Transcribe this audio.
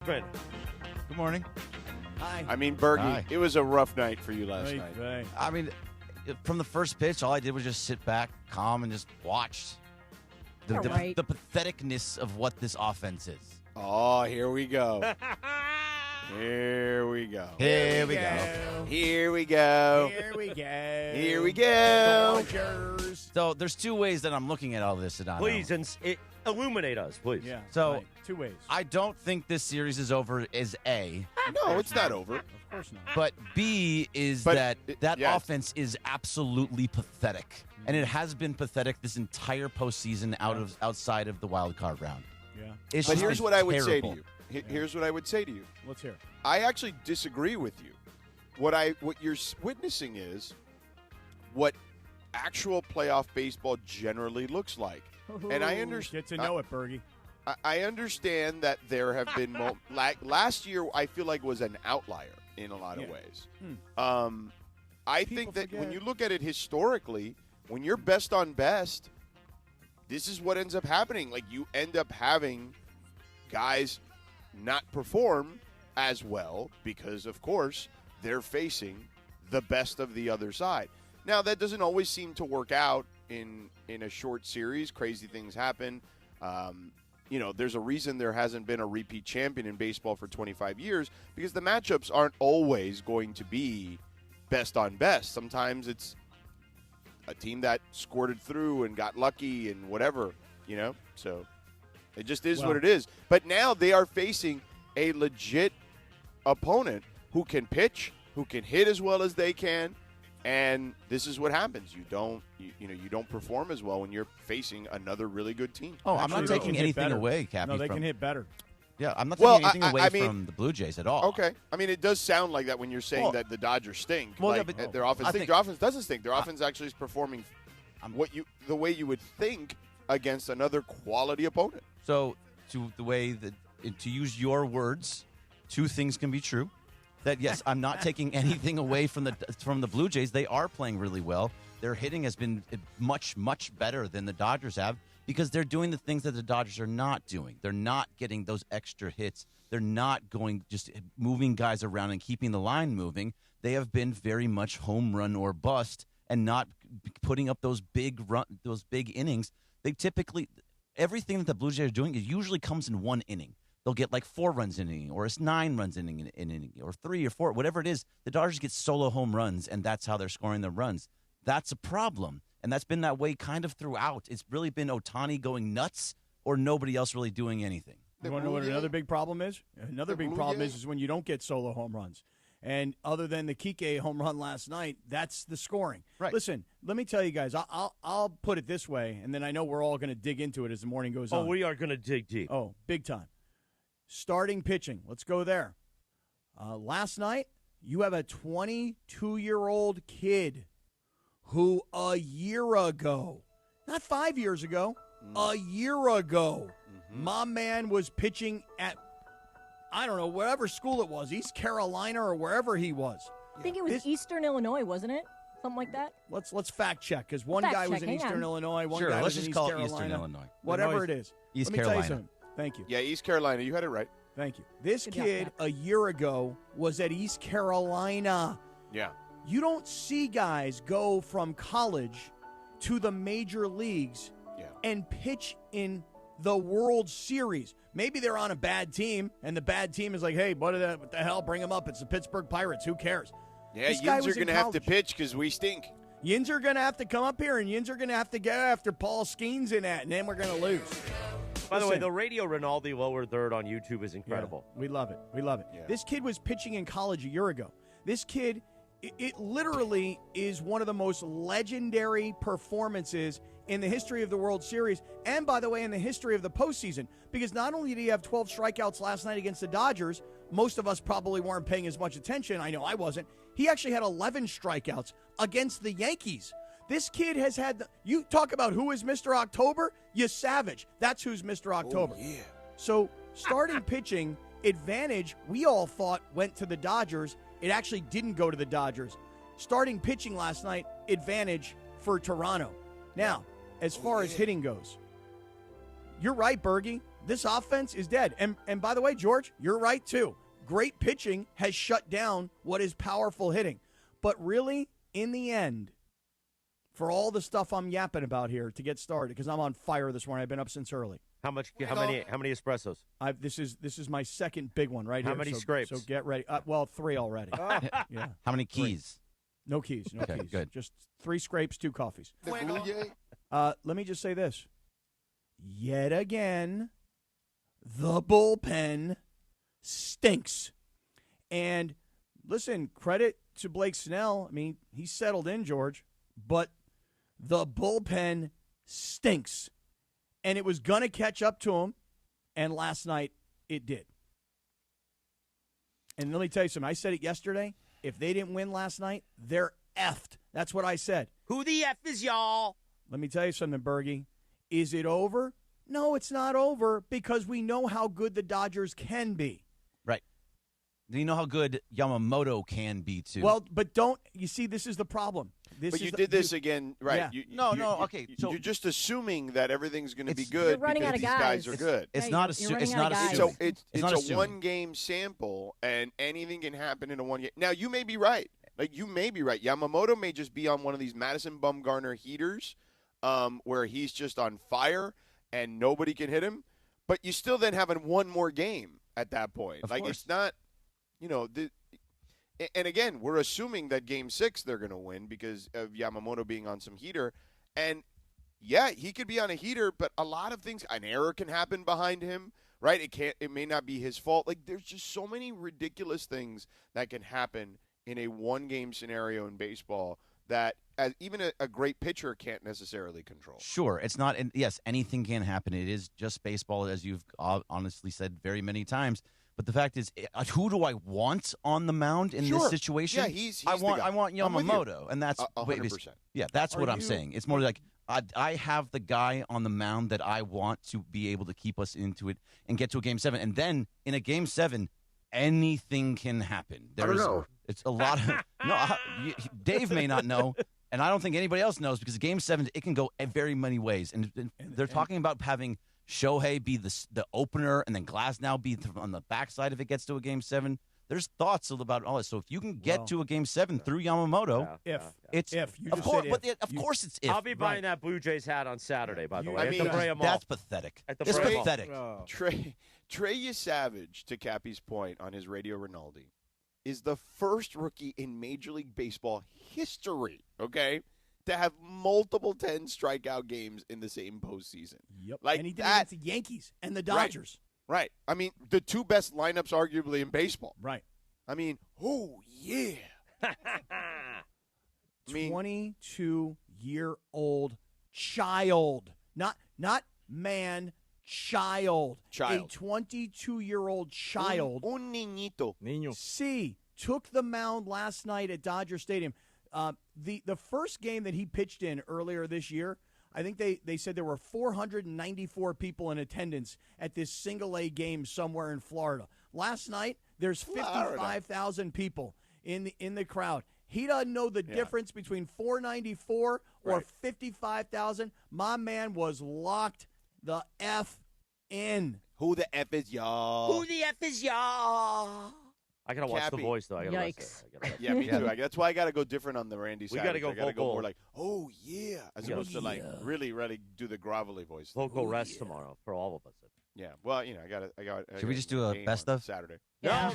Berkman. Good morning. Hi. I mean, Bergie, Hi. it was a rough night for you last night. Right. I mean, from the first pitch, all I did was just sit back, calm, and just watch the patheticness of what this offense is. Oh, here we go. Here we go. Here we go. Here we go. Here we go. Here we go. Dodgers. So there's two ways that I'm looking at all this, Sedano. Please, illuminate us, please. Yeah. So right. Two ways. I don't think this series is over as A, No, it's not over. Of course not. but B is But that yes. offense is absolutely pathetic. And it has been pathetic this entire postseason outside of the wild card round. Yeah. It's But just here's been what I would say to terrible. you. Here's what I would say to you. Let's hear it. I actually disagree with you. What you're witnessing is what actual playoff baseball generally looks like. And I understand. Get to know it, Bergie. I understand that there have been like last year. I feel like was an outlier in a lot of ways. I think that when you look at it historically, when you're best on best, this is what ends up happening. Like you end up having guys not perform as well because, of course, they're facing the best of the other side. Now, that doesn't always seem to work out in a short series. Crazy things happen. There's a reason there hasn't been a repeat champion in baseball for 25 years because the matchups aren't always going to be best on best. Sometimes it's a team that squirted through and got lucky and whatever, So it just is what it is. But now they are facing a legit opponent who can pitch, who can hit as well as they can, and this is what happens. You don't perform as well when you're facing another really good team. Oh, I'm not taking anything away, Cappy. No, they can hit better. Yeah, I'm not taking anything away mean, from the Blue Jays at all. Okay. I mean, it does sound like that when you're saying that the Dodgers stink. Well, like, yeah, but their offense their offense doesn't stink. Their offense actually is performing the way you would think against another quality opponent. So, to use your words, two things can be true. That yes, I'm not taking anything away from the Blue Jays. They are playing really well. Their hitting has been much, much better than the Dodgers have because they're doing the things that the Dodgers are not doing. They're not getting those extra hits. They're not just moving guys around and keeping the line moving. They have been very much home run or bust and not putting up those big innings. They typically everything that the Blue Jays are doing usually comes in one inning. They'll get like 4 runs in an inning, or it's 9 runs in an inning, or 3 or 4, whatever it is. The Dodgers get solo home runs, and that's how they're scoring the runs. That's a problem, and that's been that way kind of throughout. It's really been Ohtani going nuts or nobody else really doing anything. You want to know what another big problem is? Another big problem is when you don't get solo home runs. And other than the Kike home run last night, that's the scoring. Right. Listen, let me tell you guys, I'll put it this way, and then I know we're all going to dig into it as the morning goes on. Oh, we are going to dig deep. Oh, big time. Starting pitching. Let's go there. Last night, you have a 22-year-old kid who a year ago, not 5 years ago, a year ago, my man was pitching at, I don't know, wherever school it was, East Carolina or wherever he was. I think it was Eastern Illinois, wasn't it? Something like that. Let's fact check because one guy was in Eastern Illinois, one guy was in East Carolina. Let's just call it Eastern Illinois. Whatever it is. East Let me Carolina. tell you something. Thank you. Yeah, East Carolina. You had it right. Thank you. This kid a year ago was at East Carolina. Yeah. You don't see guys go from college to the major leagues and pitch in the World Series. Maybe they're on a bad team, and the bad team is like, hey, what the hell? Bring them up. It's the Pittsburgh Pirates. Who cares? Yeah, Yins are going to have to pitch because we stink. Yins are going to have to come up here, and Yins are going to have to go after Paul Skenes in that, and then we're going to lose. By the way, the Radio Rinaldi lower third on YouTube is incredible. Yeah, we love it. We love it. Yeah. This kid was pitching in college a year ago. This kid, it literally is one of the most legendary performances in the history of the World Series, and by the way, in the history of the postseason, because not only did he have 12 strikeouts last night against the Dodgers, most of us probably weren't paying as much attention. I know I wasn't. He actually had 11 strikeouts against the Yankees. This kid has had you talk about who is Mr. October? You savage. That's who's Mr. October. Oh, yeah. So starting pitching advantage, we all thought went to the Dodgers. It actually didn't go to the Dodgers. Starting pitching last night, advantage for Toronto. Now, as far as hitting goes, you're right, Bergie. this offense is dead. And by the way, George, you're right, too. Great pitching has shut down what is powerful hitting. But really, in the end, for all the stuff I'm yapping about here to get started, because I'm on fire this morning. I've been up since early. How many espressos? This is my second big one right here. How many scrapes? So get ready. Well, 3 already. Yeah. How many keys? 3. No keys. No okay, keys. Good. Just 3 scrapes, 2 coffees. Let me just say this. Yet again, the bullpen stinks. And listen, credit to Blake Snell. I mean, he settled in, George, but the bullpen stinks. And it was going to catch up to him, and last night it did. And let me tell you something. I said it yesterday. If they didn't win last night, they're effed. That's what I said. Who the F is y'all? Let me tell you something, Bergie. Is it over? No, it's not over because we know how good the Dodgers can be. Right. Do you know how good Yamamoto can be, too? Well, but don't – you see, this is the problem. But you did this again, right? Yeah. Okay. So you're just assuming that everything's going to be good because these guys are good. It's not assuming. So it's a one-game sample, and anything can happen in a one game. Now, you may be right. You may be right. Yamamoto may just be on one of these Madison Bumgarner heaters where he's just on fire and nobody can hit him. But you still then having one more game at that point. Of course. It's not, and again, we're assuming that Game 6 they're going to win because of Yamamoto being on some heater. And, yeah, he could be on a heater, but a lot of things, an error can happen behind him, right? It may not be his fault. There's just so many ridiculous things that can happen in a one-game scenario in baseball that even a great pitcher can't necessarily control. Sure. It's not – and yes, anything can happen. It is just baseball, as you've honestly said very many times. But the fact is, who do I want on the mound in this situation? Yeah, he's I want the guy. I want Yamamoto, and that's 100%. Yeah, that's what I'm saying. It's more like I have the guy on the mound that I want to be able to keep us into it and get to a Game 7, and then in a Game 7, anything can happen. I don't know. It's a lot of Dave may not know, and I don't think anybody else knows because Game 7 it can go very many ways, and they're talking about having Shohei be the opener, and then Glasnow be on the backside if it gets to a Game 7. There's thoughts about all this. So if you can get to a Game 7 through Yamamoto, of course it's if. I'll be buying that Blue Jays hat on Saturday, by the way. I mean, that's pathetic. It's pathetic. Trey Savage, to Cappy's point on his Radio Rinaldi, is the first rookie in Major League Baseball history, okay, to have multiple 10 strikeout games in the same postseason. Yep. And he did it against the Yankees and the Dodgers. Right. I mean, the two best lineups arguably in baseball. Right. I mean, oh, yeah. 22-year-old child. Not man, child. A 22-year-old child. Un niñito. C took the mound last night at Dodger Stadium. The first game that he pitched in earlier this year, I think they said there were 494 people in attendance at this single-A game somewhere in Florida. Last night, there's 55,000 people in the crowd. He doesn't know the difference between 494 or 55,000. My man was locked the F in. Who the F is y'all? Who the F is y'all? I gotta watch The Voice though. Yikes! Yeah, me too. That's why I gotta go different on the Randy Savage. We gotta go I gotta vocal. go more like, oh yeah, as opposed to like really do the grovelly voice. Vocal rest tomorrow for all of us. Yeah. Well, I got. Should we just do a best of Saturday? No.